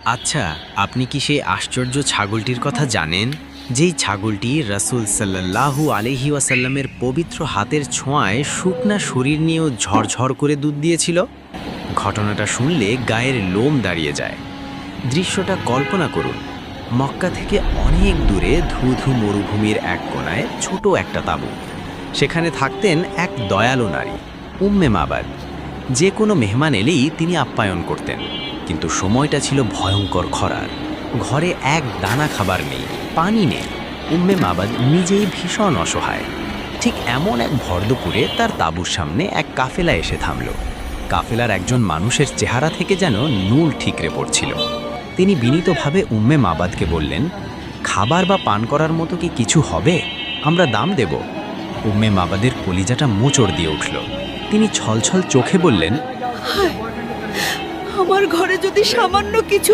আচ্ছা, আপনি কি সেই আশ্চর্য ছাগলটির কথা জানেন, যেই ছাগলটি রাসূল সাল্লাল্লাহু আলাইহি ওয়াসাল্লামের পবিত্র হাতের ছোঁয়ায় শুকনা শরীর নিয়েও ঝরঝর করে দুধ দিয়েছিল? ঘটনাটা শুনলে গায়ের লোম দাঁড়িয়ে যায়। দৃশ্যটা কল্পনা করুন, মক্কা থেকে অনেক দূরে ধুধু মরুভূমির এক কোণায় ছোট একটা তাঁবু। সেখানে থাকতেন এক দয়ালু নারী, উম্মে মাবাদ। যে কোনো মেহমান এলেই তিনি আপ্যায়ন করতেন, কিন্তু সময়টা ছিল ভয়ঙ্কর খরার। ঘরে এক দানা খাবার নেই, পানি নেই। উম্মে মাবাদ নিজেই ভীষণ অসহায়। ঠিক এমন এক ভর দুপুরে তার তাঁবুর সামনে এক কাফেলা এসে থামল। কাফেলার একজন মানুষের চেহারা থেকে যেন নূর ঠিকরে পড়ছিল। তিনি বিনীতভাবে উম্মে মাবাদকে বললেন, খাবার বা পান করার মতো কি কিছু হবে? আমরা দাম দেব। উম্মে মাবাদের কলিজাটা মোচড় দিয়ে উঠল। তিনি ছলছল চোখে বললেন, আমার ঘরে যদি সামান্য কিছু